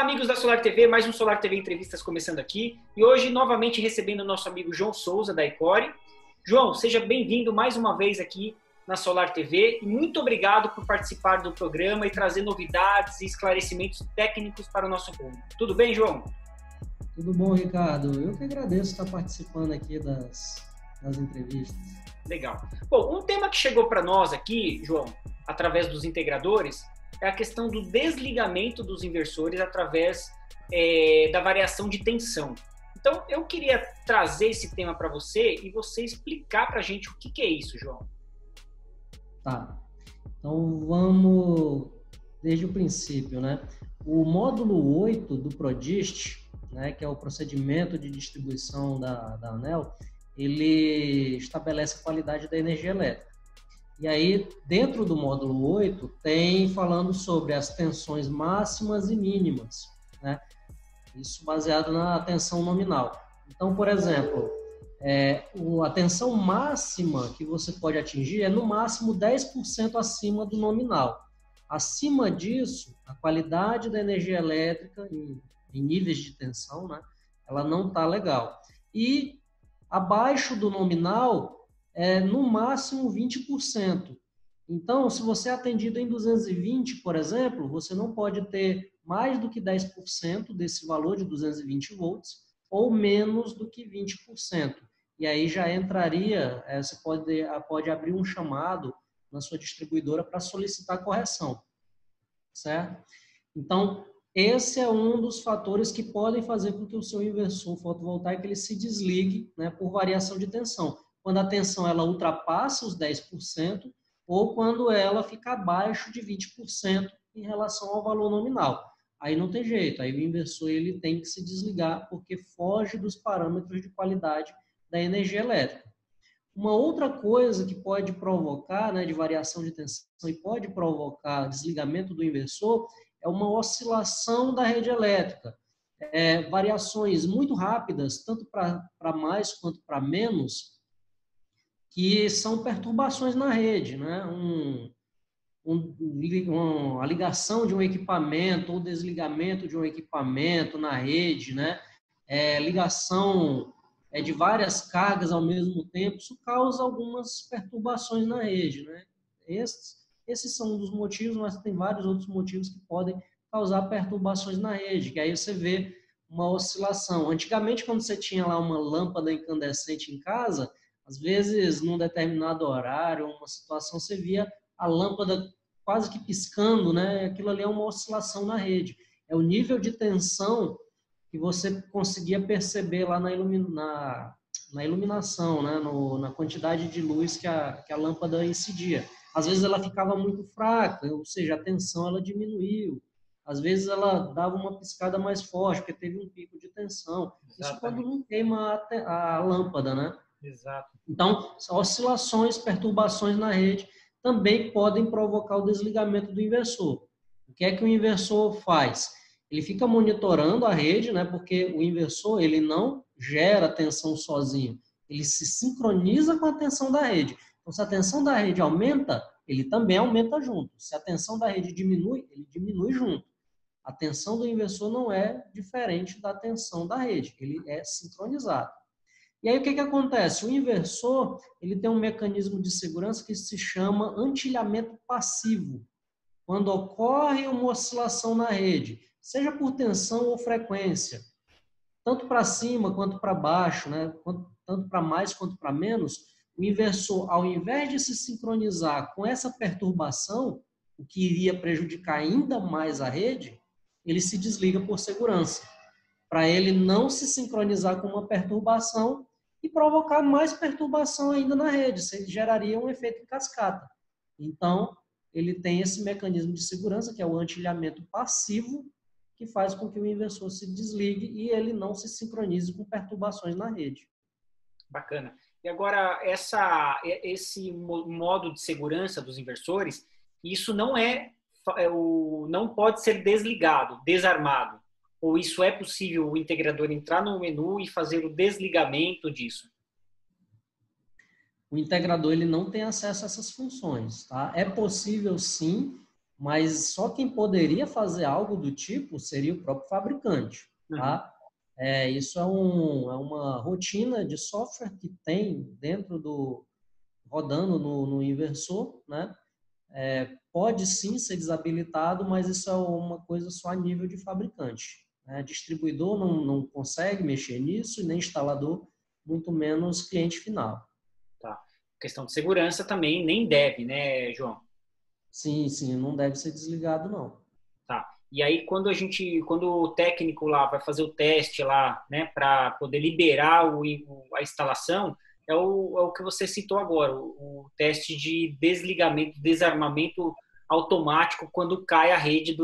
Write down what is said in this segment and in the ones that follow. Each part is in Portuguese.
amigos da Solar TV, mais um Solar TV Entrevistas começando aqui. E hoje, novamente, recebendo o nosso amigo João Souza, da Ecore. João, seja bem-vindo mais uma vez aqui na Solar TV e muito obrigado por participar do programa e trazer novidades e esclarecimentos técnicos para o nosso público. Tudo bem, João? Tudo bom, Ricardo? Eu que agradeço estar participando aqui das entrevistas. Legal. Bom, um tema que chegou para nós aqui, João, através dos integradores, é a questão do desligamento dos inversores através da variação de tensão. Então, eu queria trazer esse tema para você e você explicar para a gente o que é isso, João. Tá. Então, vamos desde o princípio, né? O módulo 8 do PRODIST, né, que é o procedimento de distribuição da ANEEL, ele estabelece a qualidade da energia elétrica. E aí, dentro do módulo 8, tem falando sobre as tensões máximas e mínimas, né? Isso baseado na tensão nominal. Então, por exemplo, a tensão máxima que você pode atingir é no máximo 10% acima do nominal. Acima disso, a qualidade da energia elétrica em níveis de tensão, né, ela não está legal. E abaixo do nominal, no máximo 20%. Então, se você é atendido em 220, por exemplo, você não pode ter mais do que 10% desse valor de 220 volts ou menos do que 20%. E aí já entraria, você pode abrir um chamado na sua distribuidora para solicitar correção, certo? Então, esse é um dos fatores que podem fazer com que o seu inversor fotovoltaico ele se desligue, né, por variação de tensão. Quando a tensão ela ultrapassa os 10% ou quando ela fica abaixo de 20% em relação ao valor nominal. Aí não tem jeito, aí o inversor ele tem que se desligar porque foge dos parâmetros de qualidade da energia elétrica. Uma outra coisa que pode provocar, né, de variação de tensão e pode provocar desligamento do inversor é uma oscilação da rede elétrica. Variações muito rápidas, tanto para mais quanto para menos, que são perturbações na rede, né? A ligação de um equipamento ou desligamento de um equipamento na rede, né? Ligação de várias cargas ao mesmo tempo, isso causa algumas perturbações na rede, né? Esses são um dos motivos, mas tem vários outros motivos que podem causar perturbações na rede, que aí você vê uma oscilação. Antigamente, quando você tinha lá uma lâmpada incandescente em casa, às vezes, num determinado horário, uma situação, você via a lâmpada quase que piscando, né? Aquilo ali é uma oscilação na rede. É o nível de tensão que você conseguia perceber lá na iluminação, né? Na quantidade de luz que a lâmpada incidia. Às vezes ela ficava muito fraca, ou seja, a tensão ela diminuiu. Às vezes ela dava uma piscada mais forte, porque teve um pico de tensão. Exatamente. Isso quando não queima a lâmpada, né? Exato. Então, oscilações, perturbações na rede também podem provocar o desligamento do inversor. O que é que o inversor faz? Ele fica monitorando a rede, né? Porque o inversor ele não gera tensão sozinho. Ele se sincroniza com a tensão da rede. Então, se a tensão da rede aumenta, ele também aumenta junto. Se a tensão da rede diminui, ele diminui junto. A tensão do inversor não é diferente da tensão da rede. Ele é sincronizado. E aí o que acontece? O inversor ele tem um mecanismo de segurança que se chama antilhamento passivo. Quando ocorre uma oscilação na rede, seja por tensão ou frequência, tanto para cima quanto para baixo, né? Tanto para mais quanto para menos, o inversor, ao invés de se sincronizar com essa perturbação, o que iria prejudicar ainda mais a rede, ele se desliga por segurança, para ele não se sincronizar com uma perturbação e provocar mais perturbação ainda na rede. Isso geraria um efeito em cascata. Então, ele tem esse mecanismo de segurança, que é o antilhamento passivo, que faz com que o inversor se desligue e ele não se sincronize com perturbações na rede. Bacana. E agora, esse modo de segurança dos inversores, isso não pode ser desligado, desarmado. Ou isso é possível o integrador entrar no menu e fazer o desligamento disso? O integrador ele não tem acesso a essas funções. Tá? É possível, sim, mas só quem poderia fazer algo do tipo seria o próprio fabricante, tá? Isso é uma rotina de software que tem rodando no inversor, né? Pode sim ser desabilitado, mas isso é uma coisa só a nível de fabricante, né? Distribuidor não consegue mexer nisso, e nem instalador, muito menos cliente final. Tá. Questão de segurança também nem deve, né, João? Sim, sim, não deve ser desligado, não. Tá. E aí, quando o técnico lá vai fazer o teste lá, né, para poder liberar a instalação, é o que você citou agora, o teste de desligamento, desarmamento automático quando cai a rede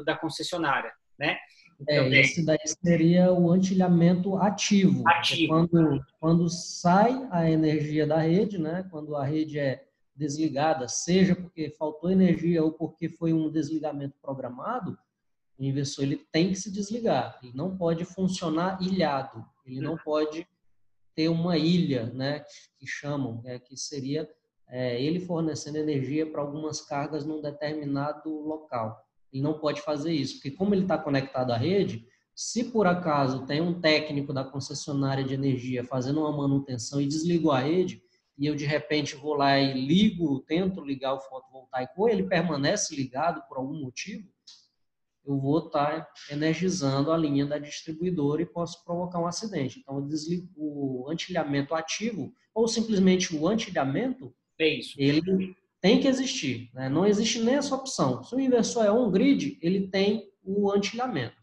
da concessionária, né? Então, Esse daí seria o antilhamento ativo. É ativo. quando sai a energia da rede, né? Quando a rede é desligada, seja porque faltou energia ou porque foi um desligamento programado, o inversor ele tem que se desligar. Ele não pode funcionar ilhado. Ele não pode ter uma ilha, né? Que chamam, que seria ele fornecendo energia para algumas cargas num determinado local. Ele não pode fazer isso, porque como ele está conectado à rede, se por acaso tem um técnico da concessionária de energia fazendo uma manutenção e desligou a rede, e eu de repente vou lá e tento ligar o fotovoltaico, ou ele permanece ligado por algum motivo, eu vou estar energizando a linha da distribuidora e posso provocar um acidente. Então, o antilhamento ativo, ou simplesmente o antilhamento, ele tem que existir, né? Não existe nem essa opção. Se o inversor é on-grid, ele tem o antilhamento.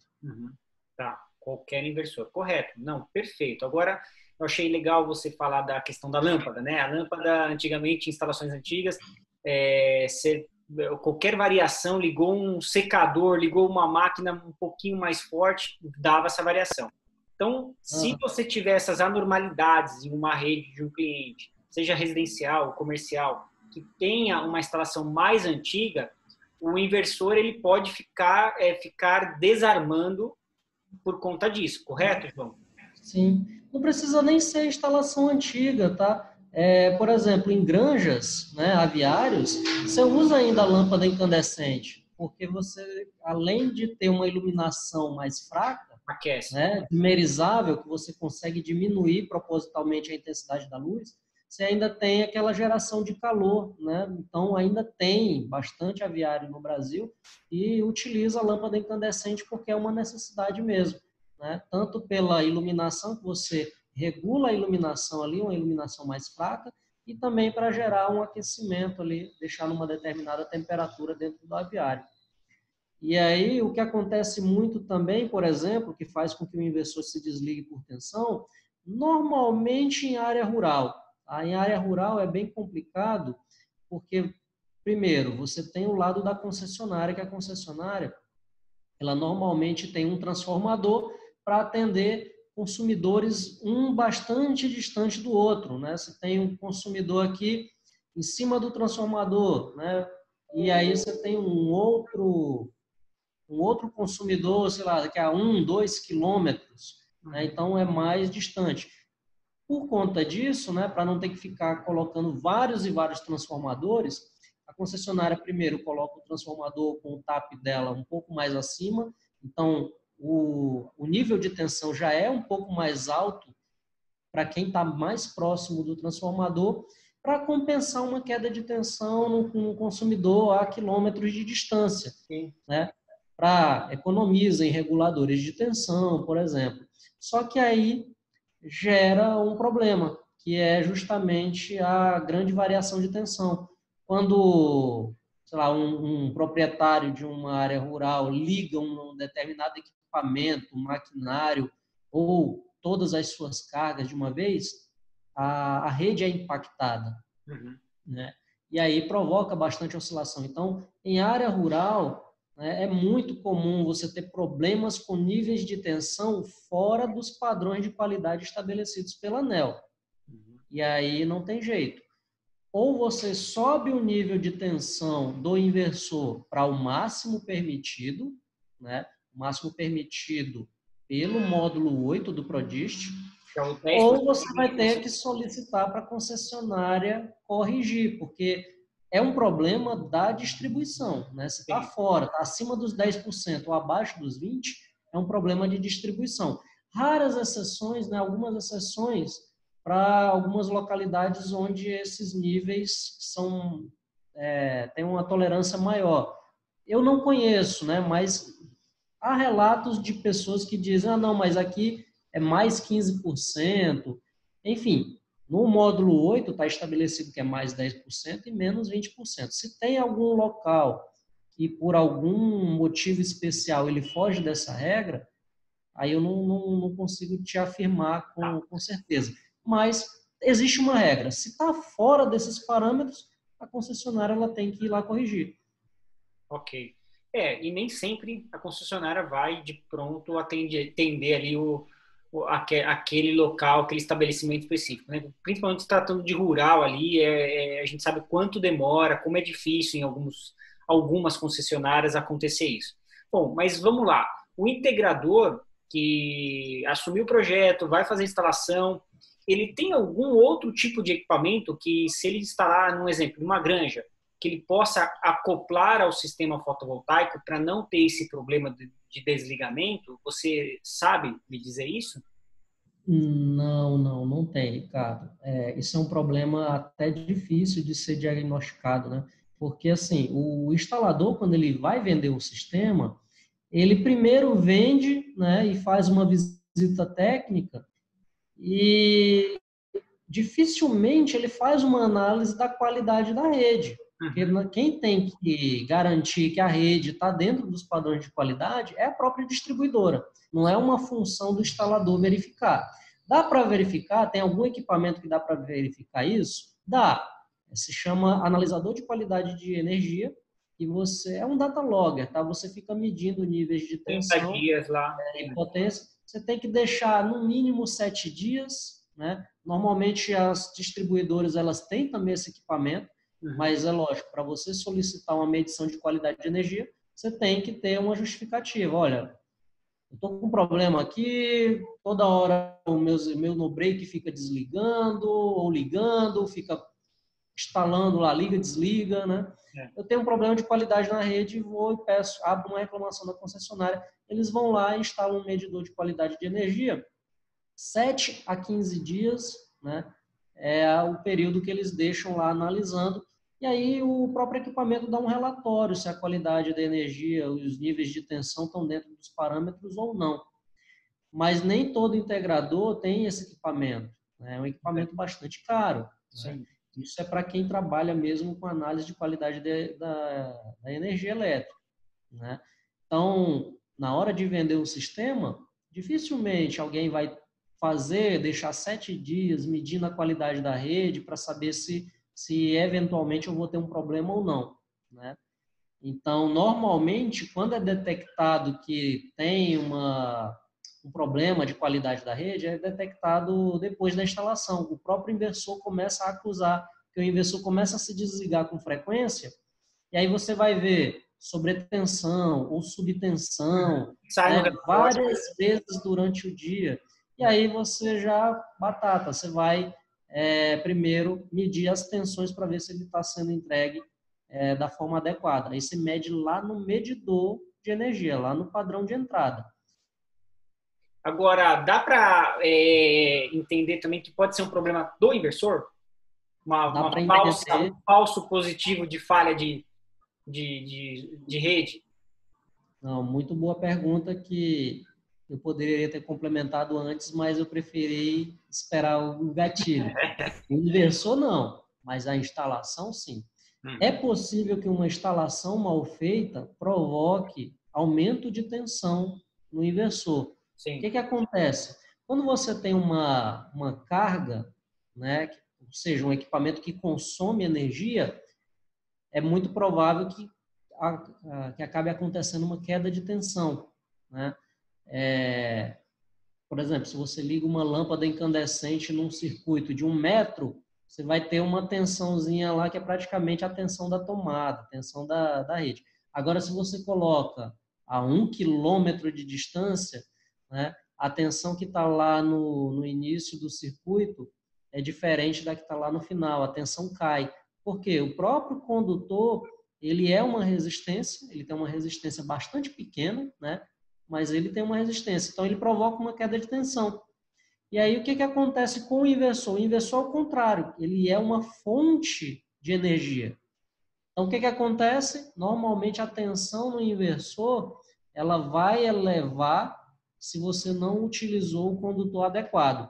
Tá, qualquer inversor. Correto. Não, perfeito. Agora, eu achei legal você falar da questão da lâmpada, né? A lâmpada, antigamente, em instalações antigas, qualquer variação, ligou um secador, ligou uma máquina um pouquinho mais forte, dava essa variação. Então, se você tiver essas anormalidades em uma rede de um cliente, seja residencial, comercial, que tenha uma instalação mais antiga, o inversor ele pode ficar desarmando por conta disso, correto, João? Sim. Não precisa nem ser instalação antiga, tá? Por exemplo, em granjas, né, aviários, você usa ainda a lâmpada incandescente, porque você, além de ter uma iluminação mais fraca, Aquece. né, dimerizável, que você consegue diminuir propositalmente a intensidade da luz, você ainda tem aquela geração de calor, né? Então, ainda tem bastante aviário no Brasil e utiliza a lâmpada incandescente porque é uma necessidade mesmo, né? Tanto pela iluminação, que você regula a iluminação ali, uma iluminação mais fraca, e também para gerar um aquecimento ali, deixar numa determinada temperatura dentro do aviário. E aí, o que acontece muito também, por exemplo, que faz com que o inversor se desligue por tensão, normalmente em área rural. Em área rural é bem complicado, porque, primeiro, você tem o lado da concessionária, que a concessionária, ela normalmente tem um transformador para atender consumidores um bastante distante do outro, né? Você tem um consumidor aqui em cima do transformador, né? E aí você tem um outro consumidor, sei lá, daqui a 2 quilômetros, né? Então é mais distante. Por conta disso, né, para não ter que ficar colocando vários e vários transformadores, a concessionária primeiro coloca o transformador com o TAP dela um pouco mais acima, então o nível de tensão já é um pouco mais alto para quem está mais próximo do transformador, para compensar uma queda de tensão no consumidor a quilômetros de distância, né? Para economiza em reguladores de tensão, por exemplo. Só que aí gera um problema, que é justamente a grande variação de tensão. Quando, sei lá, um proprietário de uma área rural liga um determinado equipamento, um maquinário, ou todas as suas cargas de uma vez, a rede é impactada, né? E aí provoca bastante oscilação. Então, em área rural, né, é muito comum você ter problemas com níveis de tensão fora dos padrões de qualidade estabelecidos pela ANEEL. E aí não tem jeito. Ou você sobe o nível de tensão do inversor para o máximo permitido, né? O máximo permitido pelo módulo 8 do PRODIST, ou você vai ter que solicitar para a concessionária corrigir, porque é um problema da distribuição, né? Se está Sim. fora, está acima dos 10% ou abaixo dos 20%, é um problema de distribuição. Raras exceções, né? Algumas exceções para algumas localidades onde esses níveis têm uma tolerância maior. Eu não conheço, né? Mas há relatos de pessoas que dizem, não, mas aqui é mais 15%. Enfim, no módulo 8 está estabelecido que é mais 10% e menos 20%. Se tem algum local que por algum motivo especial ele foge dessa regra, aí eu não consigo te afirmar Tá. com certeza. Mas existe uma regra. Se está fora desses parâmetros, a concessionária ela tem que ir lá corrigir. Ok. E nem sempre a concessionária vai de pronto atender ali aquele local, aquele estabelecimento específico, né? Principalmente se tratando de rural ali, a gente sabe quanto demora, como é difícil em algumas concessionárias acontecer isso. Bom, mas vamos lá. O integrador que assumiu o projeto, vai fazer a instalação, ele tem algum outro tipo de equipamento que, se ele instalar, num exemplo, numa granja, que ele possa acoplar ao sistema fotovoltaico para não ter esse problema de desligamento? Você sabe me dizer isso? Não tem, Ricardo. Isso é um problema até difícil de ser diagnosticado, né? Porque, assim, o instalador, quando ele vai vender o sistema, ele primeiro vende, né, e faz uma visita técnica e dificilmente ele faz uma análise da qualidade da rede. Porque quem tem que garantir que a rede está dentro dos padrões de qualidade é a própria distribuidora. Não é uma função do instalador verificar. Dá para verificar? Tem algum equipamento que dá para verificar isso? Dá. Se chama analisador de qualidade de energia e você é um data logger, tá? Você fica medindo níveis de 30 tensão dias lá. e potência. Você tem que deixar no mínimo 7 dias, né? Normalmente as distribuidoras elas têm também esse equipamento, mas é lógico, para você solicitar uma medição de qualidade de energia, você tem que ter uma justificativa. Olha, eu estou com um problema aqui, toda hora o meu no break fica desligando ou ligando, fica instalando lá, liga, desliga, né? Eu tenho um problema de qualidade na rede, vou e peço, abro uma reclamação da concessionária, eles vão lá e instalam um medidor de qualidade de energia, 7 a 15 dias, né? É o período que eles deixam lá analisando, e aí o próprio equipamento dá um relatório se a qualidade da energia, os níveis de tensão estão dentro dos parâmetros ou não. Mas nem todo integrador tem esse equipamento, né? É um equipamento bastante caro, né? Isso é para quem trabalha mesmo com análise de qualidade da energia elétrica, né? Então, na hora de vender o sistema, dificilmente alguém vai deixar 7 dias medindo a qualidade da rede para saber se eventualmente eu vou ter um problema ou não, né? Então, normalmente, quando é detectado que tem um problema de qualidade da rede, é detectado depois da instalação. O próprio inversor começa a acusar, que o inversor começa a se desligar com frequência, e aí você vai ver sobretensão ou subtensão, Sai no né, relatório. várias vezes durante o dia. E aí você já, batata, você vai primeiro medir as tensões para ver se ele está sendo entregue da forma adequada. Aí você mede lá no medidor de energia, lá no padrão de entrada. Agora, dá para entender também que pode ser um problema do inversor? Dá para Um entender. falso positivo de falha de rede? Não, muito boa pergunta que eu poderia ter complementado antes, mas eu preferi esperar o gatilho. O inversor não, mas a instalação sim. É possível que uma instalação mal feita provoque aumento de tensão no inversor. Sim. O que acontece? Quando você tem uma carga, né, ou seja, um equipamento que consome energia, é muito provável que acabe acontecendo uma queda de tensão, né? Por exemplo, se você liga uma lâmpada incandescente num circuito de 1 metro, você vai ter uma tensãozinha lá que é praticamente a tensão da tomada, a tensão da rede. Agora, se você coloca a 1 quilômetro de distância, né, a tensão que está lá no início do circuito é diferente da que está lá no final, a tensão cai. Porque o próprio condutor, ele é uma resistência, ele tem uma resistência bastante pequena, né? Mas ele tem uma resistência. Então, ele provoca uma queda de tensão. E aí, o que acontece com o inversor? O inversor, ao contrário, ele é uma fonte de energia. Então, o que acontece? Normalmente, a tensão no inversor, ela vai elevar se você não utilizou o condutor adequado.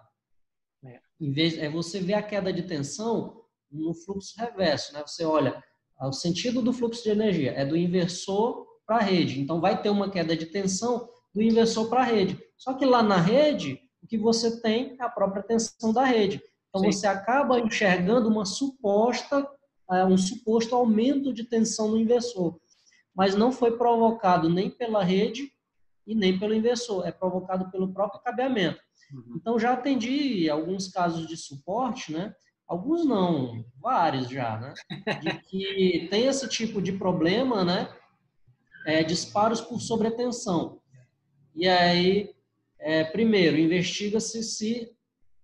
Em vez, você vê a queda de tensão no fluxo reverso, né? Você olha, o sentido do fluxo de energia é do inversor para a rede. Então, vai ter uma queda de tensão do inversor para a rede. Só que lá na rede, o que você tem é a própria tensão da rede. Então, Sim. você acaba enxergando um suposto aumento de tensão no inversor. Mas não foi provocado nem pela rede e nem pelo inversor. É provocado pelo próprio cabeamento. Então, já atendi alguns casos de suporte, né? Alguns não, vários já, né? De que tem esse tipo de problema, né? Disparos por sobretensão. E aí, primeiro, investiga-se se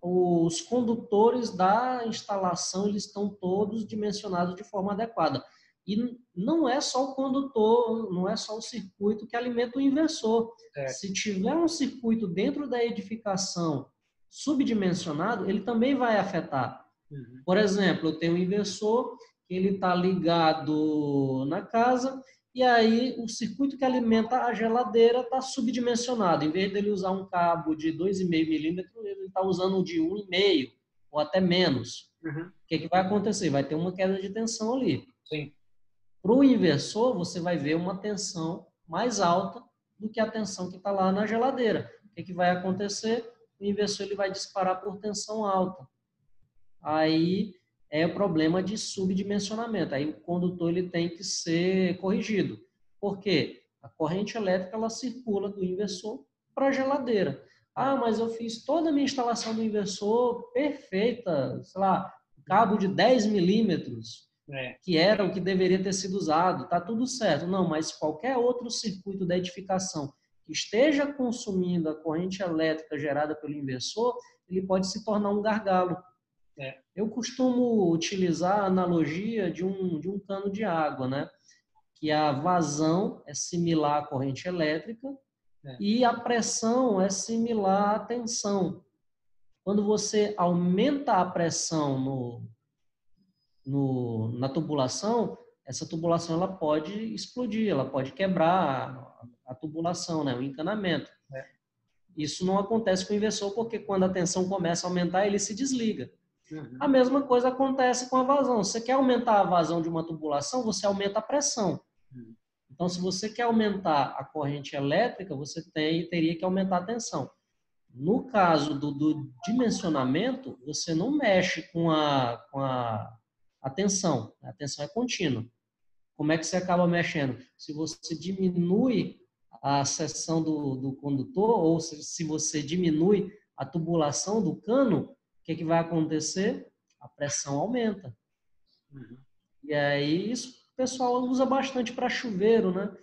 os condutores da instalação eles estão todos dimensionados de forma adequada. E não é só o condutor, não é só o circuito que alimenta o inversor. Se tiver um circuito dentro da edificação subdimensionado, ele também vai afetar. Por exemplo, eu tenho um inversor que ele está ligado na casa e aí o circuito que alimenta a geladeira está subdimensionado. Em vez dele usar um cabo de 2,5 milímetros, ele está usando um de 1,5 ou até menos. O que vai acontecer? Vai ter uma queda de tensão ali. Para o inversor, você vai ver uma tensão mais alta do que a tensão que está lá na geladeira. O que vai acontecer? O inversor ele vai disparar por tensão alta. Aí é o problema de subdimensionamento. Aí o condutor ele tem que ser corrigido. Por quê? A corrente elétrica ela circula do inversor para a geladeira. Ah, mas eu fiz toda a minha instalação do inversor perfeita, sei lá, cabo de 10 milímetros, que era o que deveria ter sido usado, tá tudo certo. Não, mas qualquer outro circuito da edificação que esteja consumindo a corrente elétrica gerada pelo inversor, ele pode se tornar um gargalo. Eu costumo utilizar a analogia de um cano de água, né? Que a vazão é similar à corrente elétrica e a pressão é similar à tensão. Quando você aumenta a pressão na tubulação, essa tubulação ela pode explodir, ela pode quebrar a tubulação, né? O encanamento. Isso não acontece com o inversor porque quando a tensão começa a aumentar, ele se desliga. A mesma coisa acontece com a vazão. Você quer aumentar a vazão de uma tubulação, você aumenta a pressão. Então, se você quer aumentar a corrente elétrica, você teria que aumentar a tensão. No caso do dimensionamento, você não mexe com a tensão. A tensão é contínua. Como é que você acaba mexendo? Se você diminui a seção do condutor, ou se você diminui a tubulação do cano, o que vai acontecer? A pressão aumenta. E aí, isso o pessoal usa bastante para chuveiro, né?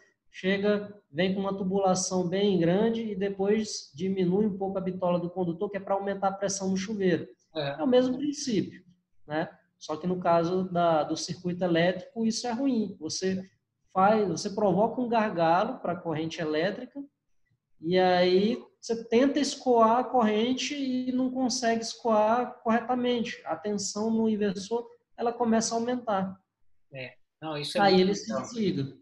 Vem com uma tubulação bem grande e depois diminui um pouco a bitola do condutor, que é para aumentar a pressão no chuveiro. É o mesmo princípio, né? Só que no caso do circuito elétrico, isso é ruim. Você provoca um gargalo para a corrente elétrica e aí você tenta escoar a corrente e não consegue escoar corretamente. A tensão no inversor, ela começa a aumentar. Não, isso é aí ele se desliga.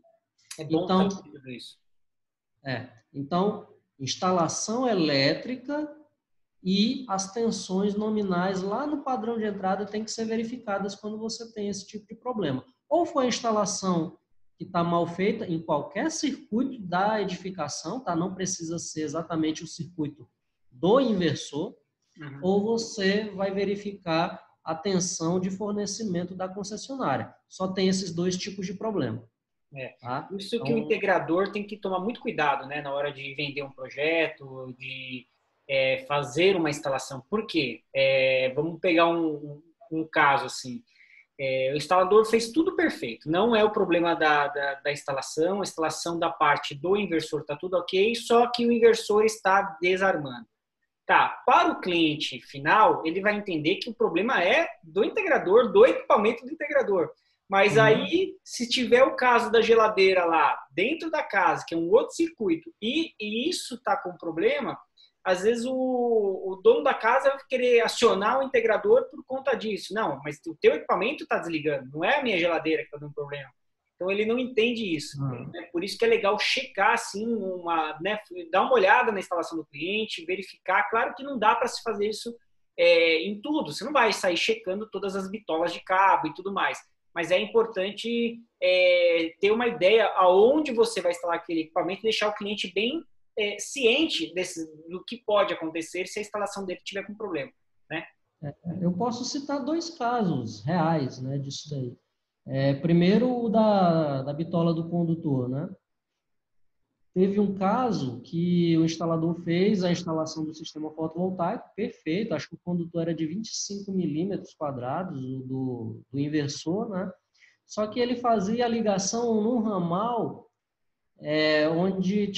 É bom então, saber tudo isso. Então, instalação elétrica e as tensões nominais lá no padrão de entrada tem que ser verificadas quando você tem esse tipo de problema. Ou foi a instalação que está mal feita em qualquer circuito da edificação, tá? Não precisa ser exatamente o circuito do inversor, ou você vai verificar a tensão de fornecimento da concessionária. Só tem esses dois tipos de problema. Tá? Isso que o integrador tem que tomar muito cuidado, né, na hora de vender um projeto, de fazer uma instalação. Por quê? Vamos pegar um caso assim. O instalador fez tudo perfeito. Não é o problema da instalação. A instalação da parte do inversor está tudo ok, só que o inversor está desarmando. Tá, para o cliente final, ele vai entender que o problema é do integrador, do equipamento do integrador. Mas aí, se tiver o caso da geladeira lá dentro da casa, que é um outro circuito, e isso está com problema, às vezes o dono da casa vai querer acionar o integrador por conta disso. Não, mas o teu equipamento está desligando, não é a minha geladeira que está dando problema. Então ele não entende isso. É por isso que é legal checar, assim, dar uma olhada na instalação do cliente, verificar. Claro que não dá para se fazer isso em tudo. Você não vai sair checando todas as bitolas de cabo e tudo mais. Mas é importante ter uma ideia aonde você vai instalar aquele equipamento e deixar o cliente bem ciente do que pode acontecer se a instalação dele tiver com problema, né? Eu posso citar 2 casos reais, né, disso daí. Primeiro, o da bitola do condutor, né? Teve um caso que o instalador fez a instalação do sistema fotovoltaico, perfeito, acho que o condutor era de 25 milímetros quadrados, do inversor, né? Só que ele fazia a ligação num ramal onde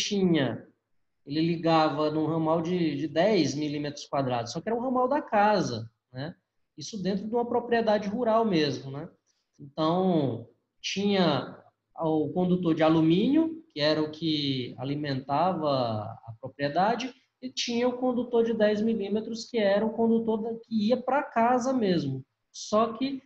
ele ligava num ramal de 10 milímetros quadrados, só que era um ramal da casa, né? Isso dentro de uma propriedade rural mesmo, né? Então, tinha o condutor de alumínio, que era o que alimentava a propriedade, e tinha o condutor de 10 milímetros, que era o condutor que ia para casa mesmo. Só que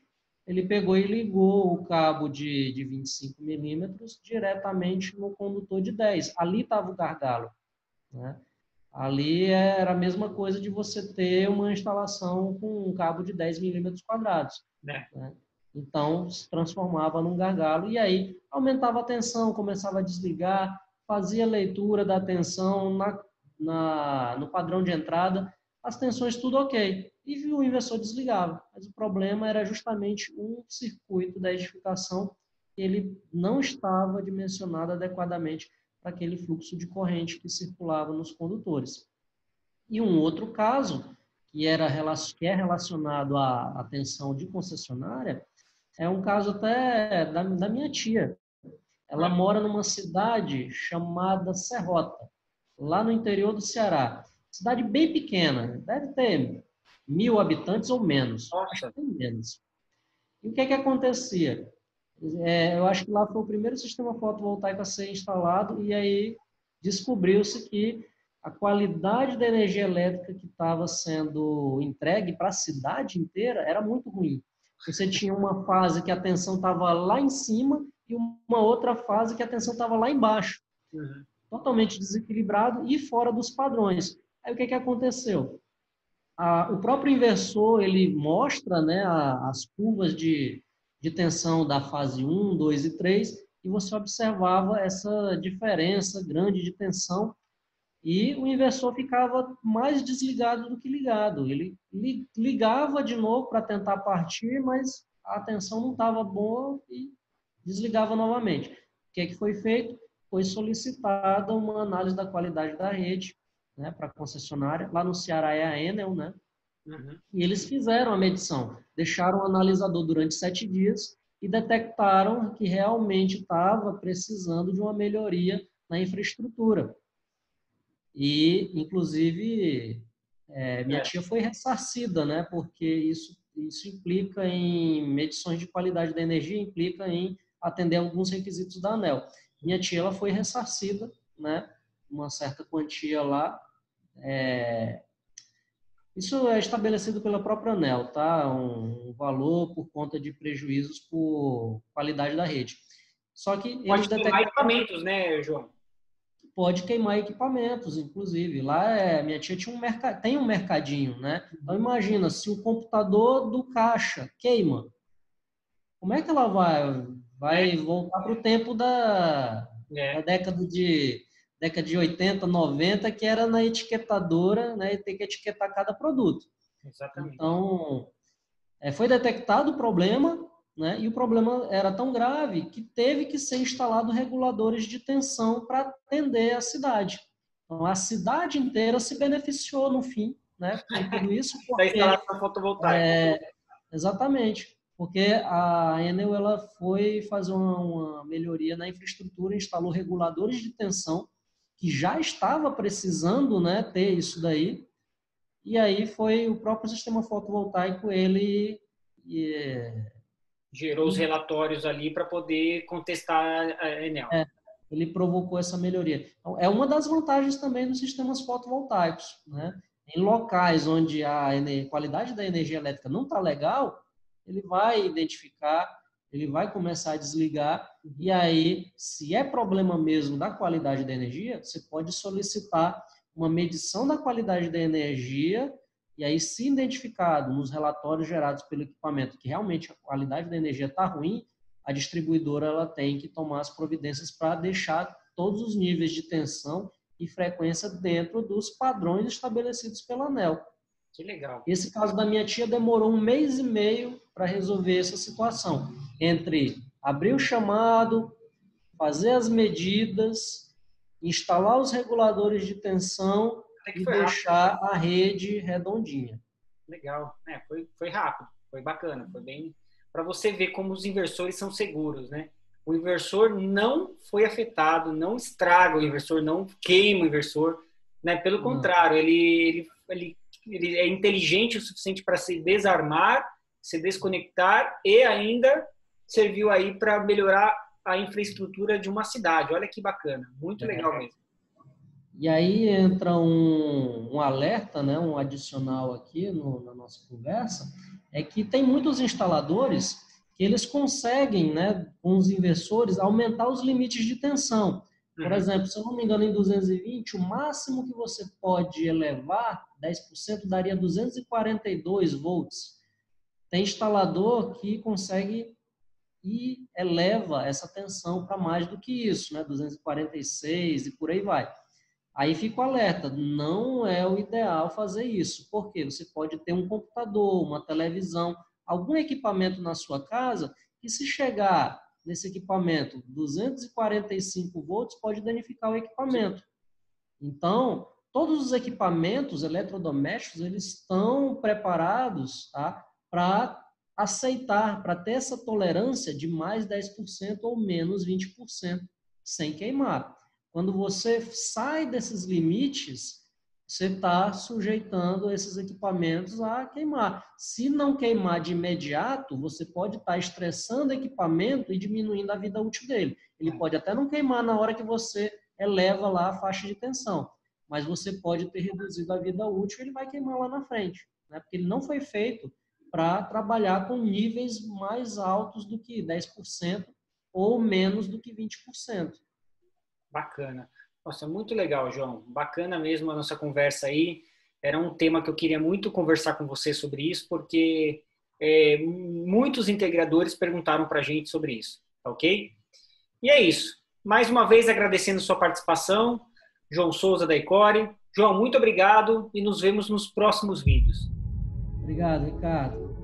ele pegou e ligou o cabo de 25 milímetros diretamente no condutor de 10. Ali estava o gargalo, né? Ali era a mesma coisa de você ter uma instalação com um cabo de 10 milímetros quadrados, né? Então, se transformava num gargalo e aí aumentava a tensão, começava a desligar, fazia leitura da tensão no padrão de entrada, as tensões tudo ok. E o inversor desligava. Mas o problema era justamente um circuito da edificação que ele não estava dimensionado adequadamente para aquele fluxo de corrente que circulava nos condutores. E um outro caso, que é relacionado à tensão de concessionária, é um caso até da minha tia. Ela mora numa cidade chamada Serrota, lá no interior do Ceará. Cidade bem pequena, deve ter 1.000 habitantes ou menos. Acho que tem menos. E o que acontecia? Eu acho que lá foi o primeiro sistema fotovoltaico a ser instalado e aí descobriu-se que a qualidade da energia elétrica que estava sendo entregue para a cidade inteira era muito ruim. Você tinha uma fase que a tensão estava lá em cima e uma outra fase que a tensão estava lá embaixo. Totalmente desequilibrado e fora dos padrões. Aí o que aconteceu? O próprio inversor, ele mostra, né, as curvas de tensão da fase 1, 2 e 3, e você observava essa diferença grande de tensão e o inversor ficava mais desligado do que ligado. Ele ligava de novo para tentar partir, mas a tensão não estava boa e desligava novamente. O que foi feito? Foi solicitada uma análise da qualidade da rede, né, para a concessionária. Lá no Ceará é a Enel, né? E eles fizeram a medição, deixaram o analisador durante 7 dias e detectaram que realmente estava precisando de uma melhoria na infraestrutura. E, inclusive, minha tia foi ressarcida, né? Porque isso implica em medições de qualidade da energia, implica em atender alguns requisitos da ANEEL. Minha tia ela foi ressarcida, né? Uma certa quantia lá. Isso é estabelecido pela própria ANEEL, tá? Um valor por conta de prejuízos por qualidade da rede. Só que eles detectaram equipamentos, né, João? Pode queimar equipamentos, inclusive. Lá minha tia tem um mercadinho, né? Então imagina, se o computador do caixa queima, como é que ela vai voltar para o tempo da década de 80, 90, que era na etiquetadora, né? E ter que etiquetar cada produto. Exatamente. Então, foi detectado o problema, né? E o problema era tão grave que teve que ser instalado reguladores de tensão para atender a cidade. Então, a cidade inteira se beneficiou no fim, né? Com tudo isso. Da instalação fotovoltaica. Exatamente. Porque a Enel ela foi fazer uma melhoria na infraestrutura, instalou reguladores de tensão, que já estava precisando, né, ter isso daí, e aí foi o próprio sistema fotovoltaico, ele gerou os relatórios ali para poder contestar a Enel. Ele provocou essa melhoria. Então, é uma das vantagens também dos sistemas fotovoltaicos, né? Em locais onde a qualidade da energia elétrica não está legal, ele vai identificar, ele vai começar a desligar, e aí, se é problema mesmo da qualidade da energia, você pode solicitar uma medição da qualidade da energia, e aí, se identificado nos relatórios gerados pelo equipamento que realmente a qualidade da energia está ruim, a distribuidora ela tem que tomar as providências para deixar todos os níveis de tensão e frequência dentro dos padrões estabelecidos pela ANEEL. Que legal. Esse caso da minha tia demorou 1 mês e meio para resolver essa situação. Entre abrir o chamado, fazer as medidas, instalar os reguladores de tensão e deixar a rede redondinha. Legal. Foi rápido, foi bacana, foi bem... Para você ver como os inversores são seguros, né? O inversor não foi afetado, não estraga o inversor, não queima o inversor, né? Pelo contrário, ele é inteligente o suficiente para se desarmar, se desconectar e ainda serviu aí para melhorar a infraestrutura de uma cidade. Olha que bacana, muito legal mesmo. E aí entra um alerta, né? Um adicional aqui na nossa conversa, é que tem muitos instaladores que eles conseguem, né, com os inversores, aumentar os limites de tensão. Por exemplo, se eu não me engano, em 220, o máximo que você pode elevar, 10%, daria 242 volts. Tem instalador que consegue e eleva essa tensão para mais do que isso, né, 246 e por aí vai. Aí fica o alerta, não é o ideal fazer isso, porque você pode ter um computador, uma televisão, algum equipamento na sua casa que se chegar nesse equipamento 245 volts pode danificar o equipamento. Então, todos os equipamentos eletrodomésticos, eles estão preparados, tá, para aceitar, para ter essa tolerância de mais 10% ou menos 20% sem queimar. Quando você sai desses limites, você está sujeitando esses equipamentos a queimar. Se não queimar de imediato, você pode estar estressando o equipamento e diminuindo a vida útil dele. Ele pode até não queimar na hora que você eleva lá a faixa de tensão, mas você pode ter reduzido a vida útil e ele vai queimar lá na frente, né? Porque ele não foi feito para trabalhar com níveis mais altos do que 10% ou menos do que 20%. Bacana. Nossa, muito legal, João. Bacana mesmo a nossa conversa aí. Era um tema que eu queria muito conversar com você sobre isso, porque muitos integradores perguntaram para a gente sobre isso, tá ok? E é isso. Mais uma vez agradecendo sua participação, João Souza da Ecore. João, muito obrigado e nos vemos nos próximos vídeos. Obrigado, Ricardo.